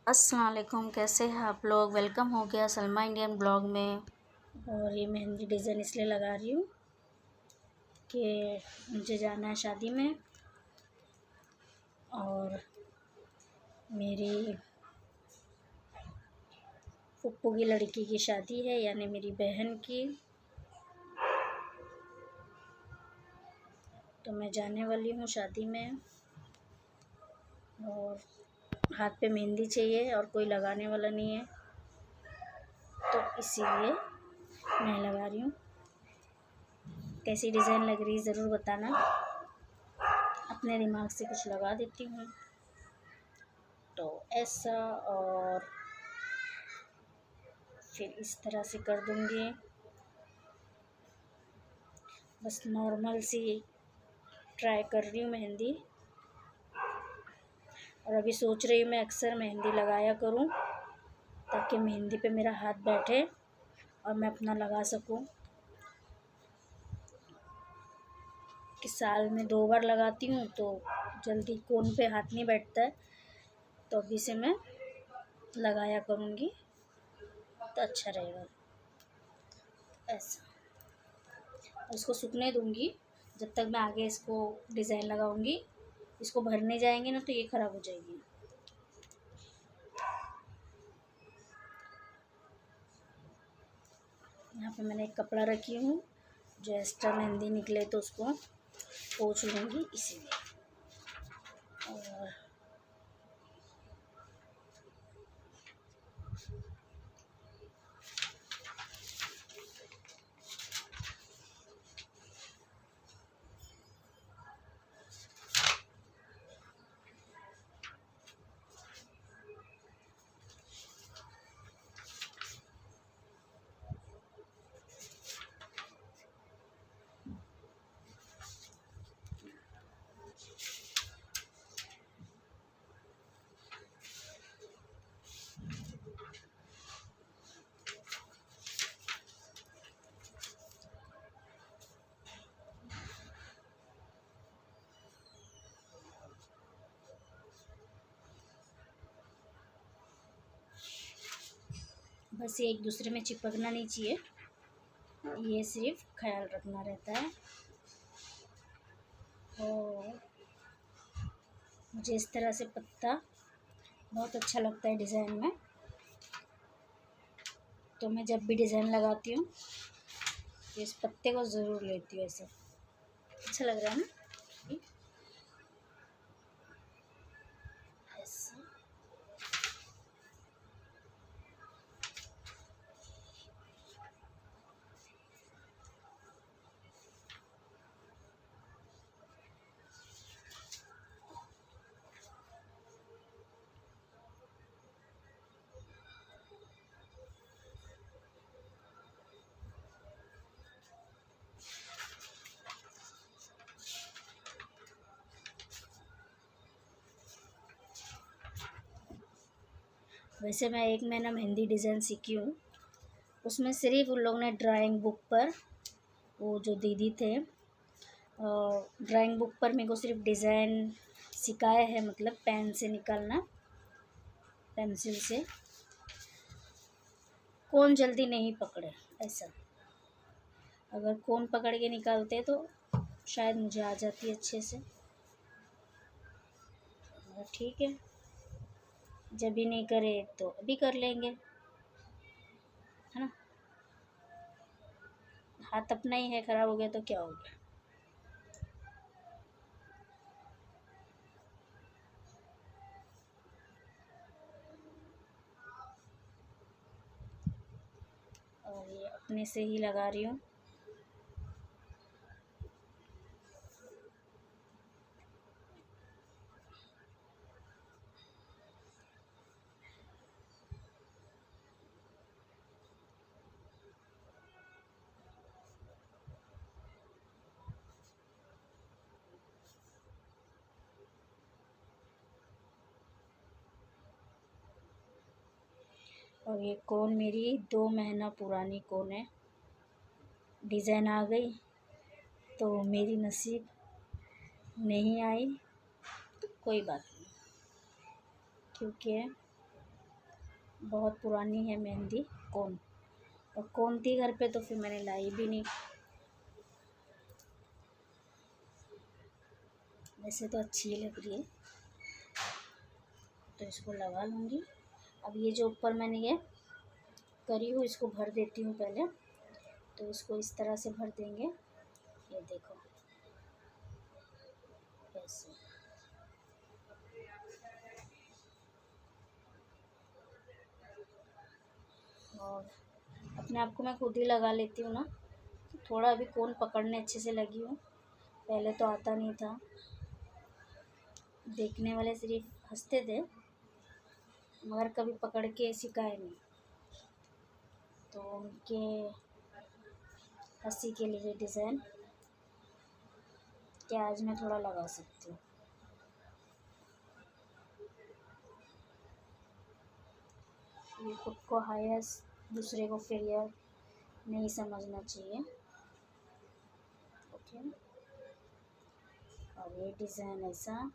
अस्सलाम वालेकुम, कैसे हैं आप लोग। वेलकम हो गया सलमा इंडियन ब्लॉग में। और ये मेहंदी डिज़ाइन इसलिए लगा रही हूँ कि मुझे जाना है शादी में, और मेरी फुप्पू की लड़की की शादी है, यानी मेरी बहन की। तो मैं जाने वाली हूँ शादी में, और हाथ पे मेहंदी चाहिए और कोई लगाने वाला नहीं है, तो इसीलिए मैं लगा रही हूँ। कैसी डिज़ाइन लग रही है ज़रूर बताना। अपने दिमाग से कुछ लगा देती हूँ, तो ऐसा, और फिर इस तरह से कर दूँगी। बस नॉर्मल सी ट्राई कर रही हूँ मेहंदी। और अभी सोच रही हूँ मैं अक्सर मेहंदी लगाया करूँ, ताकि मेहंदी पे मेरा हाथ बैठे और मैं अपना लगा सकूँ। कि साल में 2 बार लगाती हूँ, तो जल्दी कोन पे हाथ नहीं बैठता है, तो अभी से मैं लगाया करूँगी तो अच्छा रहेगा। ऐसा इसको सूखने दूँगी जब तक मैं आगे इसको डिज़ाइन लगाऊँगी। इसको भरने जाएंगे ना तो ये ख़राब हो जाएगी। यहाँ पे मैंने एक कपड़ा रखी हूँ, जो एक्स्ट्रा मेहंदी निकले तो उसको पोंछ लूँगी इसीलिए। और बस ये एक दूसरे में चिपकना नहीं चाहिए, ये सिर्फ ख्याल रखना रहता है। और मुझे इस तरह से पत्ता बहुत अच्छा लगता है डिज़ाइन में, तो मैं जब भी डिज़ाइन लगाती हूँ तो इस पत्ते को ज़रूर लेती हूँ। ऐसे अच्छा लग रहा है ना। ऐसा वैसे मैं 1 महीना मेहंदी डिज़ाइन सीखी हूँ। उसमें सिर्फ उन लोगों ने ड्राइंग बुक पर, वो जो दीदी थे, ड्राइंग बुक पर मेरे को सिर्फ डिज़ाइन सिखाया है, मतलब पेन से निकालना, पेंसिल से। कोन जल्दी नहीं पकड़े ऐसा। अगर कोन पकड़ के निकालते तो शायद मुझे आ जाती अच्छे से। ठीक है, जब भी नहीं करे तो अभी कर लेंगे, है ना। हाथ अपना ही है, ख़राब हो गया तो क्या हो गया। और ये अपने से ही लगा रही हूँ। और ये कोन मेरी 2 महीना पुरानी कोन है। डिज़ाइन आ गई तो मेरी नसीब, नहीं आई तो कोई बात नहीं, क्योंकि बहुत पुरानी है मेहंदी कोन, और कोन थी घर पे तो फिर मैंने लाई भी नहीं। वैसे तो अच्छी लग रही है, तो इसको लगा लूँगी। अब ये जो ऊपर मैंने ये करी हूँ इसको भर देती हूँ पहले। तो इसको इस तरह से भर देंगे, ये देखो ऐसे। और अपने आप को मैं खुद ही लगा लेती हूँ ना, तो थोड़ा अभी कोन पकड़ने अच्छे से लगी हूँ, पहले तो आता नहीं था। देखने वाले सिर्फ हंसते थे मगर कभी पकड़ के सिखाए नहीं, तो उनके हंसी के लिए डिज़ाइन कि आज मैं थोड़ा लगा सकती हूँ। ये खुद को हायस, दूसरे को फेरियर नहीं समझना चाहिए। ओके, और ये डिज़ाइन ऐसा,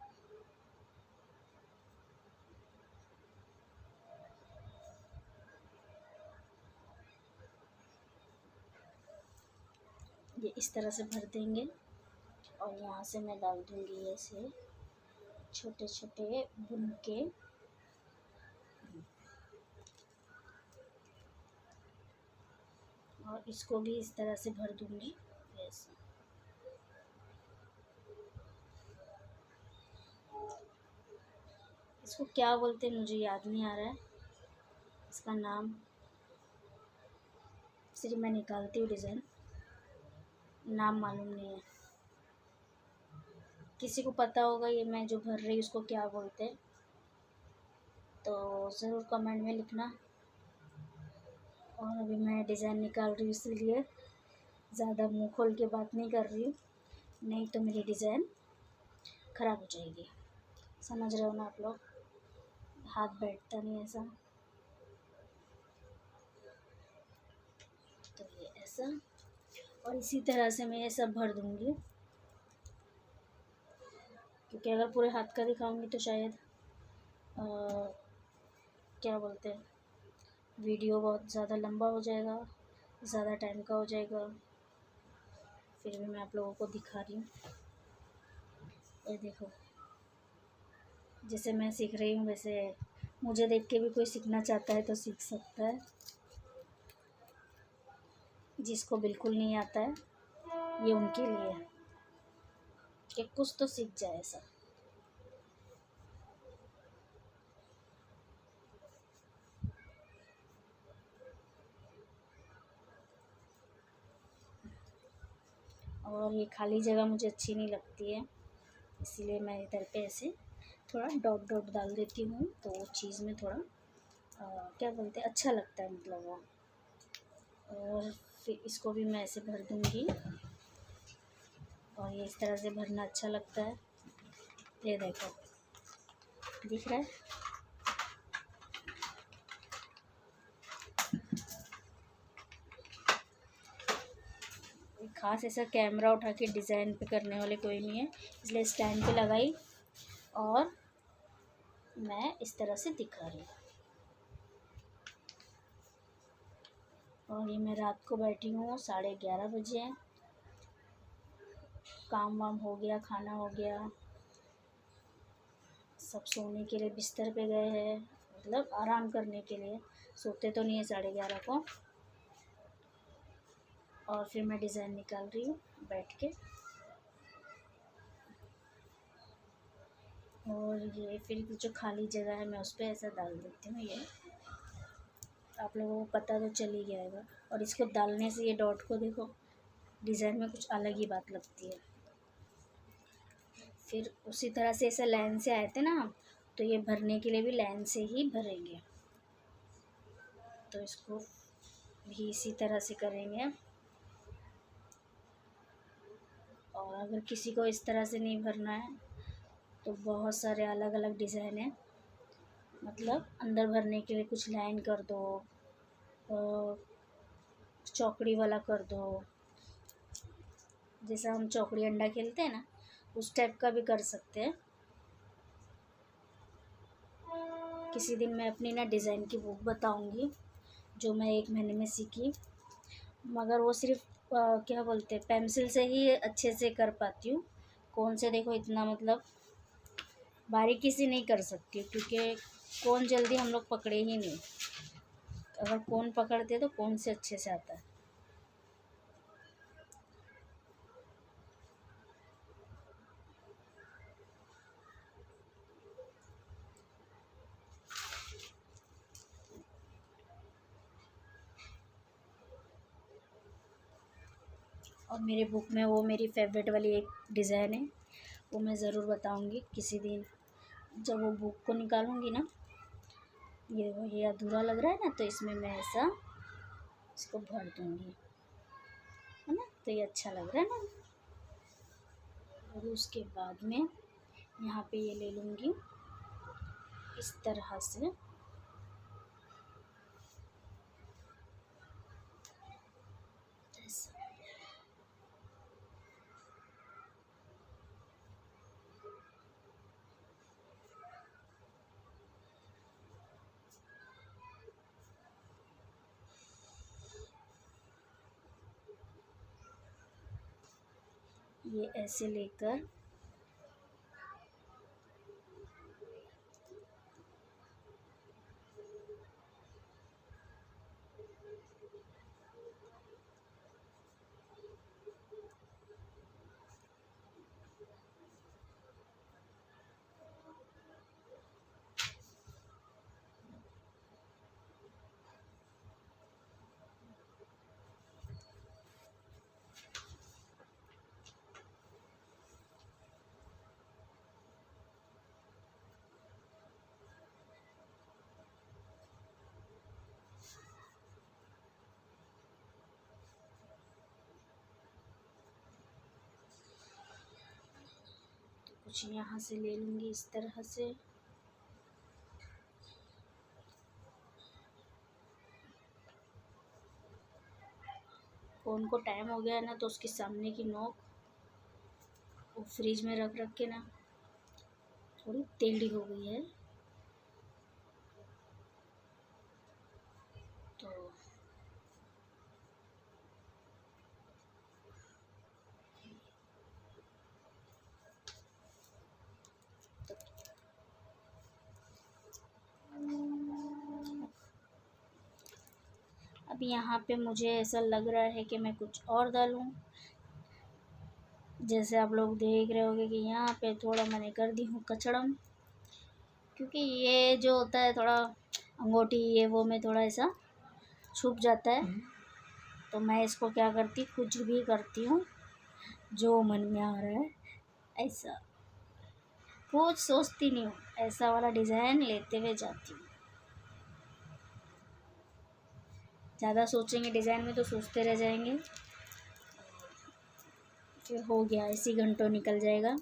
ये इस तरह से भर देंगे। और यहाँ से मैं डाल दूँगी ऐसे छोटे छोटे बुन के। और इसको भी इस तरह से भर दूँगी ऐसे। इसको क्या बोलते हैं मुझे याद नहीं आ रहा है इसका नाम, सिर्फ मैं निकालती हूँ डिज़ाइन, नाम मालूम नहीं है। किसी को पता होगा ये मैं जो भर रही हूँ उसको क्या बोलते हैं तो ज़रूर कमेंट में लिखना। और अभी मैं डिज़ाइन निकाल रही हूँ इसीलिए ज़्यादा मुंह खोल के बात नहीं कर रही हूँ, नहीं तो मेरी डिज़ाइन ख़राब हो जाएगी। समझ रहे हो ना आप लोग, हाथ बैठता नहीं ऐसा। तो ये ऐसा, और इसी तरह से मैं ये सब भर दूँगी, क्योंकि अगर पूरे हाथ का दिखाऊंगी तो शायद क्या बोलते हैं वीडियो बहुत ज़्यादा लंबा हो जाएगा, ज़्यादा टाइम का हो जाएगा। फिर भी मैं आप लोगों को दिखा रही हूँ। ये देखो, जैसे मैं सीख रही हूँ वैसे मुझे देख के भी कोई सीखना चाहता है तो सीख सकता है। जिसको बिल्कुल नहीं आता है ये उनके लिए है कि कुछ तो सीख जाए ऐसा। और ये खाली जगह मुझे अच्छी नहीं लगती है, इसीलिए मैं इधर पे ऐसे थोड़ा डॉट डॉट डाल देती हूँ, तो वो चीज़ में थोड़ा क्या बोलते हैं अच्छा लगता है मतलब वो। और फिर इसको भी मैं ऐसे भर दूँगी, और ये इस तरह से भरना अच्छा लगता है। ये देखो दिख रहा है, खास ऐसा कैमरा उठा के डिज़ाइन पे करने वाले कोई नहीं है, इसलिए स्टैंड पे लगाई और मैं इस तरह से दिखा रही हूँ। और ये मैं रात को बैठी हूँ, 11:30 बजे हैं, काम वाम हो गया, खाना हो गया, सब सोने के लिए बिस्तर पे गए हैं, मतलब आराम करने के लिए, सोते तो नहीं है 11:30 को। और फिर मैं डिज़ाइन निकाल रही हूँ बैठ के। और ये फिर जो खाली जगह है मैं उस पर ऐसा डाल देती हूँ, ये आप लोगों को पता तो चल ही गया होगा। और इसको डालने से ये डॉट को देखो डिज़ाइन में कुछ अलग ही बात लगती है। फिर उसी तरह से ऐसा लाइन से आए थे ना, तो ये भरने के लिए भी लाइन से ही भरेंगे, तो इसको भी इसी तरह से करेंगे। और अगर किसी को इस तरह से नहीं भरना है तो बहुत सारे अलग अलग डिज़ाइन है, मतलब अंदर भरने के लिए कुछ लाइन कर दो, चौकड़ी वाला कर दो, जैसा हम चौकड़ी अंडा खेलते हैं ना उस टाइप का भी कर सकते हैं। किसी दिन मैं अपनी ना डिज़ाइन की बुक बताऊंगी जो मैं 1 महीने में सीखी, मगर वो सिर्फ क्या बोलते हैं, पेंसिल से ही अच्छे से कर पाती हूँ। कौन से देखो इतना मतलब बारीकी से नहीं कर सकती हूँ, क्योंकि कौन जल्दी हम लोग पकड़े ही नहीं। अगर कौन पकड़ते तो कौन से अच्छे से आता है। और मेरे बुक में वो मेरी फेवरेट वाली एक डिज़ाइन है, वो मैं ज़रूर बताऊंगी किसी दिन जब वो बुक को निकालूंगी ना। ये अधूरा लग रहा है ना, तो इसमें मैं ऐसा इसको भर दूंगी, है ना, तो ये अच्छा लग रहा है ना। और उसके बाद में यहाँ पे ये ले लूँगी इस तरह से। ये ऐसे लेकर कुछ यहाँ से ले लूँगी इस तरह से। फ़ोन को टाइम हो गया है ना, तो उसके सामने की नोक वो फ्रिज में रख रख के ना थोड़ी टेढ़ी हो गई है, तो अब यहाँ पे मुझे ऐसा लग रहा है कि मैं कुछ और डालूं। जैसे आप लोग देख रहे होंगे कि यहाँ पे थोड़ा मैंने कर दी हूँ कचड़म, क्योंकि ये जो होता है थोड़ा अंगूठी ये वो में थोड़ा ऐसा छुप जाता है, तो मैं इसको क्या करती, कुछ भी करती हूँ जो मन में आ रहा है ऐसा, कुछ सोचती नहीं हूँ, ऐसा वाला डिज़ाइन लेते हुए जाती हूँ। ज़्यादा सोचेंगे डिज़ाइन में तो सोचते रह जाएंगे, फिर हो गया इसी घंटों निकल जाएगा।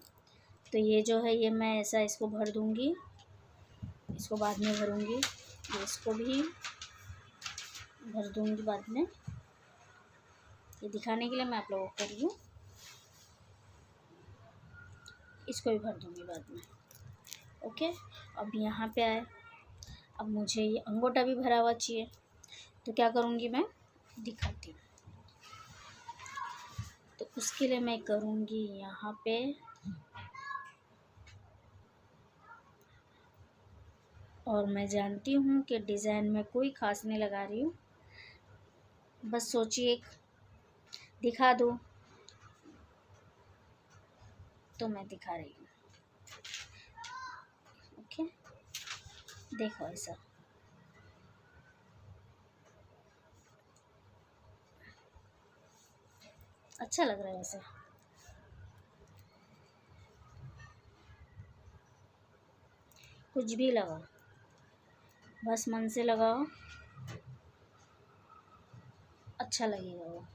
तो ये जो है ये मैं ऐसा इसको भर दूँगी, इसको बाद में भरूँगी, ये इसको भी भर दूँगी बाद में। ये दिखाने के लिए मैं आप लोगों को कर रही हूँ, इसको भी भर दूँगी बाद में। ओके, अब यहाँ पे आए, अब मुझे ये अंगूठा भी भरा हुआ चाहिए, तो क्या करूँगी मैं दिखाती हूँ। तो उसके लिए मैं करूँगी यहाँ पे और मैं जानती हूँ कि डिज़ाइन में कोई ख़ास नहीं लगा रही हूँ, बस सोचिए एक दिखा दूँ तो मैं दिखा रही हूँ। ओके, देखो ऐसा अच्छा लग रहा है वैसे। कुछ भी लगाओ, बस मन से लगाओ, अच्छा लगेगा वो।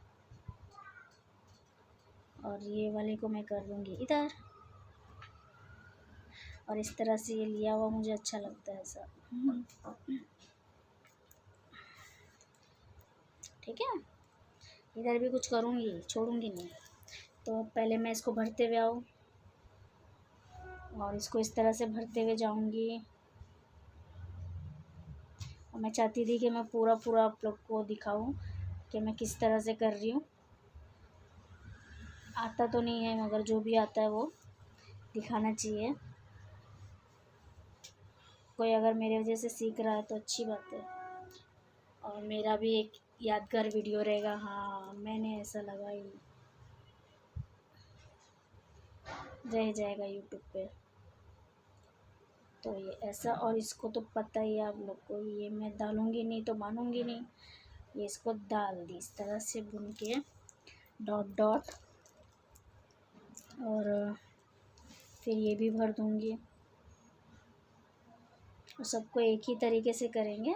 और ये वाले को मैं कर लूँगी इधर, और इस तरह से ये लिया हुआ मुझे अच्छा लगता है ऐसा। ठीक है, इधर भी कुछ करूँगी, छोड़ूंगी नहीं। तो पहले मैं इसको भरते हुए आऊँ और इसको इस तरह से भरते हुए जाऊँगी। और मैं चाहती थी कि मैं पूरा आप लोग को दिखाऊं कि मैं किस तरह से कर रही हूँ। आता तो नहीं है, मगर जो भी आता है वो दिखाना चाहिए। कोई अगर मेरे वजह से सीख रहा है तो अच्छी बात है, और मेरा भी एक यादगार वीडियो रहेगा। हाँ, मैंने ऐसा लगाई, रह जाएगा यूट्यूब पे। तो ये ऐसा, और इसको तो पता ही है आप लोग को, ये मैं डालूँगी नहीं तो मानूंगी नहीं। ये इसको डाल दी इस तरह से बुन के डॉट डॉट, और फिर ये भी भर दूँगी। और सबको एक ही तरीके से करेंगे।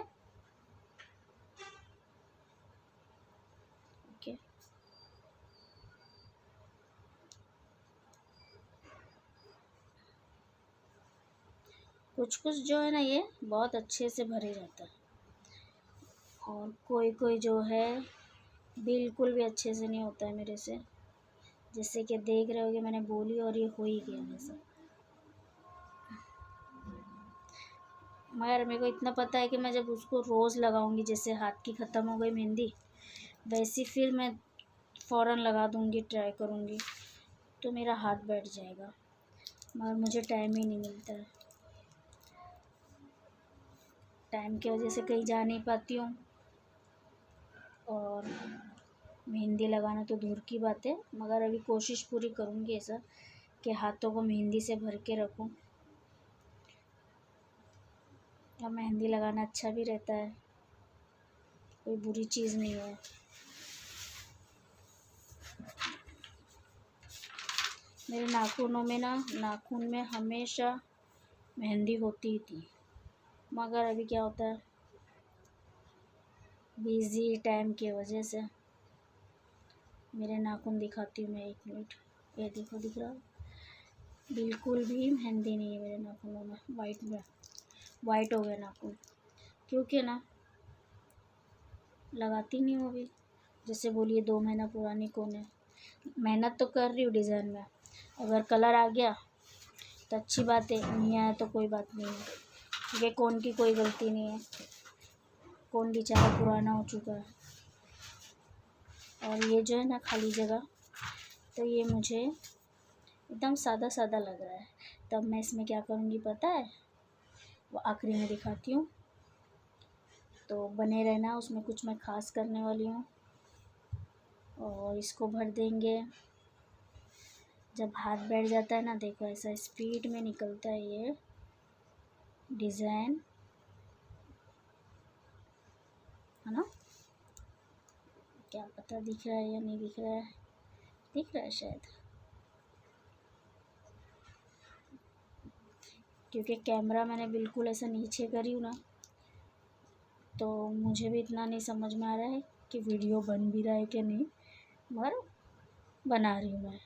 ओके, कुछ कुछ जो है ना ये बहुत अच्छे से भरे जाता है, और कोई कोई जो है बिल्कुल भी अच्छे से नहीं होता है मेरे से। जैसे कि देख रहे होगे मैंने बोली और ये हो ही गया वैसा। मगर मेरे को इतना पता है कि मैं जब उसको रोज़ लगाऊंगी, जैसे हाथ की ख़त्म हो गई मेहंदी, वैसी फिर मैं फ़ौरन लगा दूंगी, ट्राई करूंगी, तो मेरा हाथ बैठ जाएगा। मगर मुझे टाइम ही नहीं मिलता है, टाइम की वजह से कहीं जा नहीं पाती हूँ, और मेहंदी लगाना तो दूर की बात है। मगर अभी कोशिश पूरी करूँगी ऐसा कि हाथों को मेहंदी से भर के रखूँ। और मेहंदी लगाना अच्छा भी रहता है, कोई बुरी चीज़ नहीं है। मेरे नाखूनों में ना, नाखून में हमेशा मेहंदी होती थी, मगर अभी क्या होता है, बिज़ी टाइम की वजह से। मेरे नाखून दिखाती हूँ मैं, 1 मिनट। ये देखो, दिख रहा है, बिल्कुल भी मेहंदी नहीं है मेरे नाखूनों में। वाइट हो गए नाखून, क्योंकि ना लगाती नहीं हूँ अभी। जैसे बोलिए 2 महीना पुरानी कौन है। मेहनत तो कर रही हूँ डिज़ाइन में, अगर कलर आ गया तो अच्छी बात है, नहीं आया तो कोई बात नहीं है, क्योंकि कौन की कोई गलती नहीं है, कौन बेचारा पुराना हो चुका है। और ये जो है ना खाली जगह, तो ये मुझे एकदम सादा सादा लग रहा है। तब मैं इसमें क्या करूँगी पता है, वो आखिरी में दिखाती हूँ, तो बने रहना। उसमें कुछ मैं ख़ास करने वाली हूँ, और इसको भर देंगे। जब हाथ बैठ जाता है ना, देखो ऐसा स्पीड में निकलता है ये डिज़ाइन, है ना। क्या पता दिख रहा है या नहीं दिख रहा है, दिख रहा है शायद, क्योंकि कैमरा मैंने बिल्कुल ऐसा नीचे करी हूँ ना, तो मुझे भी इतना नहीं समझ में आ रहा है कि वीडियो बन भी रहा है कि नहीं, मगर बना रही हूँ मैं।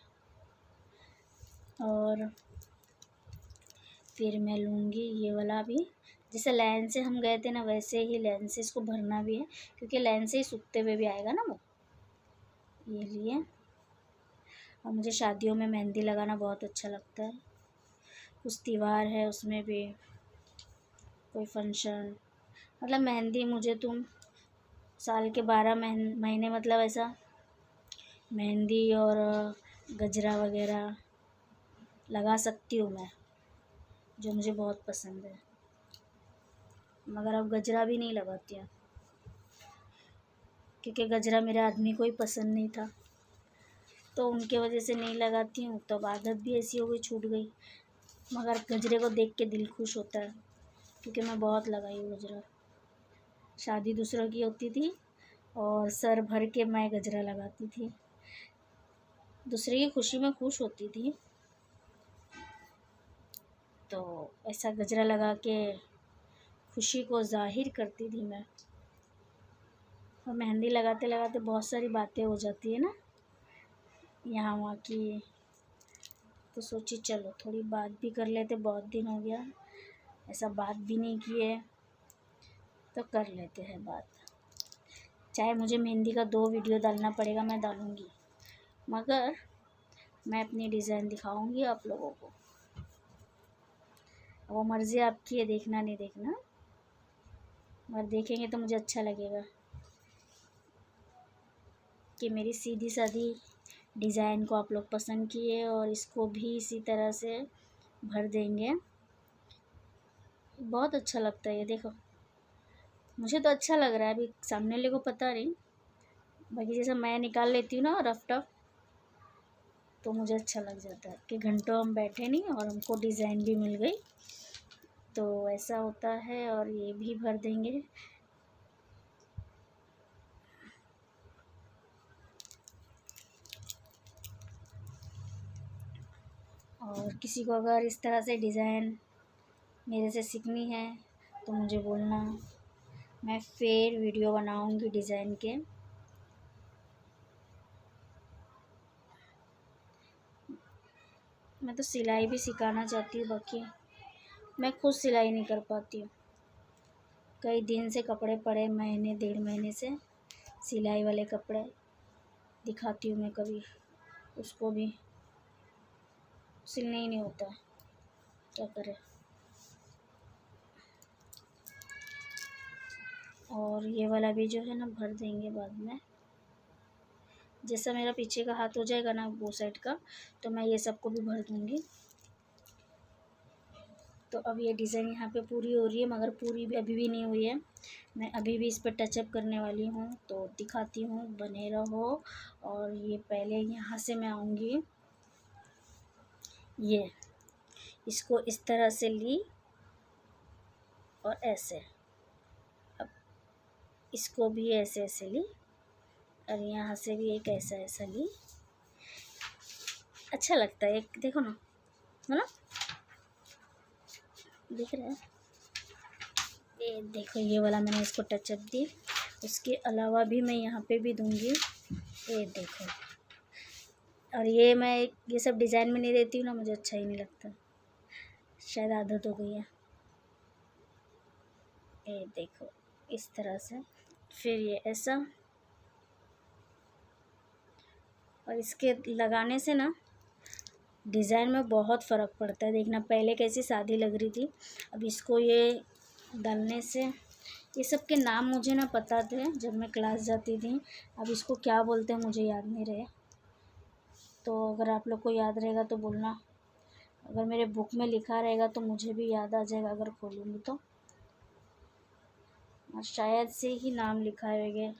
और फिर मैं लूँगी ये वाला भी, जैसे लाइन से हम गए थे ना, वैसे ही लाइन से इसको भरना भी है, क्योंकि लाइन से ही सूखते हुए भी आएगा ना वो, ये लिए। और मुझे शादियों में मेहंदी लगाना बहुत अच्छा लगता है। कुछ त्यौहार है उसमें भी, कोई फंक्शन, मतलब मेहंदी मुझे तुम साल के 12 महीने मतलब ऐसा मेहंदी और गजरा वगैरह लगा सकती हूँ मैं, जो मुझे बहुत पसंद है। मगर अब गजरा भी नहीं लगाती हूँ, क्योंकि गजरा मेरे आदमी को ही पसंद नहीं था, तो उनके वजह से नहीं लगाती हूँ। तो अब आदत भी ऐसी हो गई, छूट गई। मगर गजरे को देख के दिल खुश होता है, क्योंकि मैं बहुत लगाई हूँ गजरा। शादी दूसरों की होती थी और सर भर के मैं गजरा लगाती थी, दूसरे की खुशी में खुश होती थी, तो ऐसा गजरा लगा के खुशी को ज़ाहिर करती थी मैं। और मेहंदी लगाते लगाते बहुत सारी बातें हो जाती है ना, यहाँ वहाँ की, तो सोची चलो थोड़ी बात भी कर लेते, बहुत दिन हो गया ऐसा बात भी नहीं किए, तो कर लेते हैं बात। चाहे मुझे मेहंदी का 2 वीडियो डालना पड़ेगा, मैं डालूँगी, मगर मैं अपनी डिज़ाइन दिखाऊँगी आप लोगों को। वो मर्ज़ी आपकी है, देखना नहीं देखना, और देखेंगे तो मुझे अच्छा लगेगा कि मेरी सीधी सादी डिज़ाइन को आप लोग पसंद किए और इसको भी इसी तरह से भर देंगे। बहुत अच्छा लगता है ये, देखो मुझे तो अच्छा लग रहा है, अभी सामने वाले को पता नहीं, बाकी जैसे मैं निकाल लेती हूँ ना रफ टफ, तो मुझे अच्छा लग जाता है कि घंटों हम बैठे नहीं और हमको डिज़ाइन भी मिल गई। तो ऐसा होता है और ये भी भर देंगे। और किसी को अगर इस तरह से डिज़ाइन मेरे से सीखनी है तो मुझे बोलना, मैं फिर वीडियो बनाऊंगी डिज़ाइन के। मैं तो सिलाई भी सिखाना चाहती हूँ, बाकी मैं खुद सिलाई नहीं कर पाती हूँ। कई दिन से कपड़े पड़े, महीने 1.5 महीने से सिलाई वाले कपड़े दिखाती हूँ मैं, कभी उसको भी सिलने ही नहीं होता, क्या करें। और ये वाला भी जो है ना भर देंगे बाद में, जैसा मेरा पीछे का हाथ हो जाएगा ना वो साइड का, तो मैं ये सबको भी भर दूँगी। तो अब ये डिज़ाइन यहाँ पे पूरी हो रही है, मगर पूरी भी अभी भी नहीं हुई है। मैं अभी भी इस पर टचअप करने वाली हूँ, तो दिखाती हूँ, बने रहो। और ये पहले यहाँ से मैं आऊँगी, ये इसको इस तरह से ली और ऐसे, अब इसको भी ऐसे ऐसे ली और यहाँ से भी एक ऐसा ऐसा ली। अच्छा लगता है, एक देखो ना, है ना, दिख रहा है। ये देखो ये वाला मैंने इसको टचअप दी, उसके अलावा भी मैं यहाँ पे भी दूँगी, ये देखो। और ये मैं ये सब डिज़ाइन में नहीं देती हूँ ना, मुझे अच्छा ही नहीं लगता, शायद आदत हो गई है। ये देखो इस तरह से, फिर ये ऐसा, और इसके लगाने से ना डिज़ाइन में बहुत फ़र्क पड़ता है। देखना पहले कैसी सादी लग रही थी, अब इसको ये डालने से, ये सब के नाम मुझे ना पता थे जब मैं क्लास जाती थी, अब इसको क्या बोलते हैं मुझे याद नहीं रहे। तो अगर आप लोग को याद रहेगा तो बोलना, अगर मेरे बुक में लिखा रहेगा तो मुझे भी याद आ जाएगा अगर खोलूँगी तो। और शायद से ही नाम लिखा है,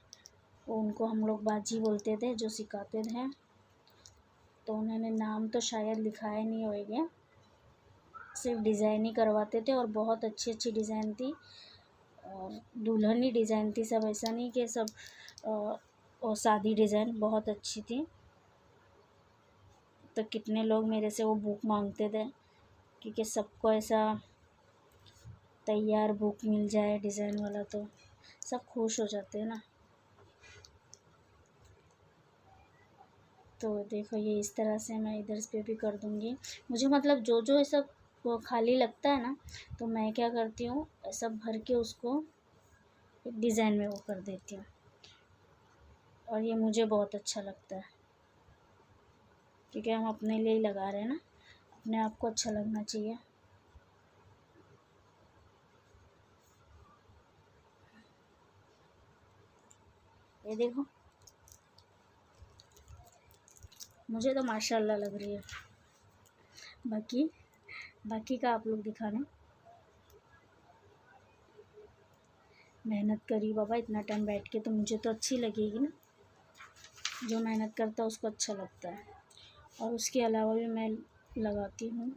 वो उनको हम लोग बाजी बोलते थे जो सिखाते थे, तो उन्होंने नाम तो शायद लिखाया नहीं होगा, सिर्फ डिज़ाइन ही करवाते थे और बहुत अच्छी अच्छी डिज़ाइन थी और दुल्हनी डिज़ाइन थी सब, ऐसा नहीं कि सब और सादी डिज़ाइन बहुत अच्छी थी। तो कितने लोग मेरे से वो बुक मांगते थे, क्योंकि सबको ऐसा तैयार बुक मिल जाए डिज़ाइन वाला तो सब खुश हो जाते हैं ना। तो देखो ये इस तरह से मैं इधर पे भी कर दूँगी। मुझे मतलब जो जो ऐसा वो खाली लगता है ना, तो मैं क्या करती हूँ, ऐसा भर के उसको एक डिज़ाइन में वो कर देती हूँ, और ये मुझे बहुत अच्छा लगता है, क्योंकि हम अपने लिए ही लगा रहे हैं ना, अपने आप को अच्छा लगना चाहिए। ये देखो मुझे तो माशाल्लाह लग रही है, बाकी बाकी का आप लोग दिखाना। मेहनत करी बाबा इतना टाइम बैठ के, तो मुझे तो अच्छी लगेगी ना, जो मेहनत करता है उसको अच्छा लगता है। और उसके अलावा भी मैं लगाती हूँ,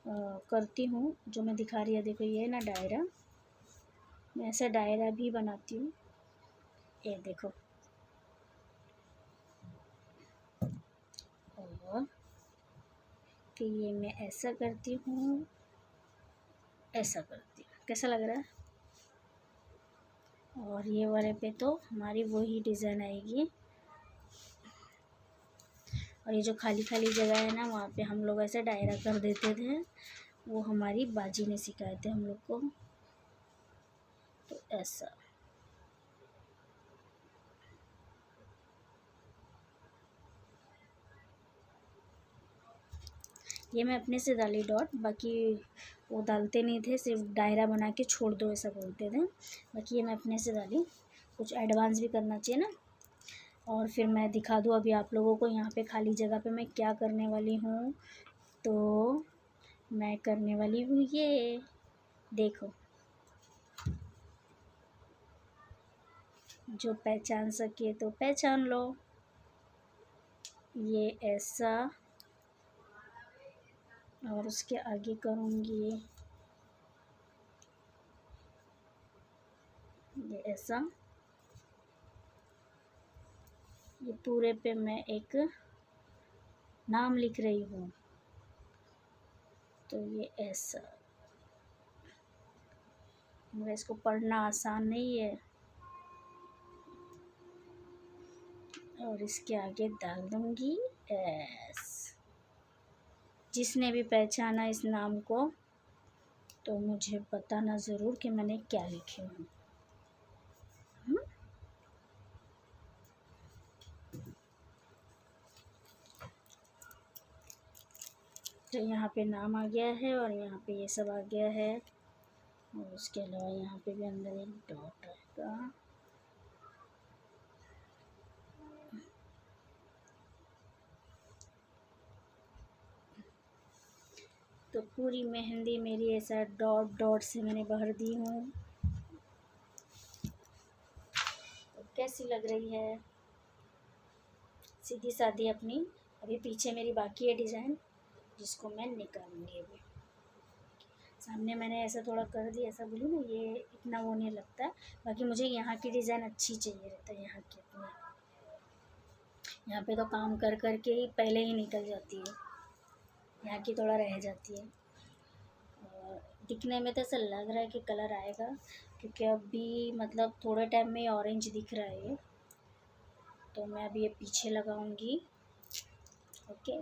करती हूँ, जो मैं दिखा रही है देखो, ये है ना दायरा, मैं ऐसा दायरा भी बनाती हूँ, ये देखो। और कि ये मैं ऐसा करती हूँ, ऐसा करती हूँ, कैसा लग रहा है। और ये वाले पे तो हमारी वही डिज़ाइन आएगी, और ये जो खाली खाली जगह है ना, वहाँ पे हम लोग ऐसे दायरा कर देते थे, वो हमारी बाजी ने सिखाए थे हम लोग को। तो ऐसा, ये मैं अपने से डाली डॉट, बाकी वो डालते नहीं थे, सिर्फ दायरा बना के छोड़ दो ऐसा बोलते थे। बाकी ये मैं अपने से डाली, कुछ एडवांस भी करना चाहिए ना। और फिर मैं दिखा दूँ अभी आप लोगों को यहाँ पे खाली जगह पे मैं क्या करने वाली हूँ। तो मैं करने वाली हूँ ये, देखो, जो पहचान सके तो पहचान लो। ये ऐसा, और उसके आगे करूँगी ये ऐसा। ये पूरे पे मैं एक नाम लिख रही हूँ, तो ये ऐसा। मगर इसको पढ़ना आसान नहीं है। और इसके आगे डाल दूँगी एस। जिसने भी पहचाना इस नाम को तो मुझे बताना ज़रूर कि मैंने क्या लिखे हूँ। तो यहाँ पे नाम आ गया है और यहाँ पे ये सब आ गया है। और उसके अलावा यहाँ पे भी अंदर एक डॉट आएगा। तो पूरी मेहंदी मेरी ऐसा डॉट डॉट से मैंने भर दी हूँ। तो कैसी लग रही है? सीधी सादी अपनी। अभी पीछे मेरी बाकी है डिज़ाइन, जिसको मैं निकालूंगी अभी। सामने मैंने ऐसा थोड़ा कर दिया, ऐसा बोलूँ ना, ये इतना वो नहीं लगता। बाकी मुझे यहाँ की डिज़ाइन अच्छी चाहिए रहता है, यहाँ की अपनी। यहाँ पे तो काम कर कर के ही पहले ही निकल जाती है, यहाँ की थोड़ा रह जाती है। और दिखने में तो ऐसा लग रहा है कि कलर आएगा, क्योंकि अभी मतलब थोड़े टाइम में ऑरेंज दिख रहा है। तो मैं अभी ये पीछे लगाऊंगी। ओके,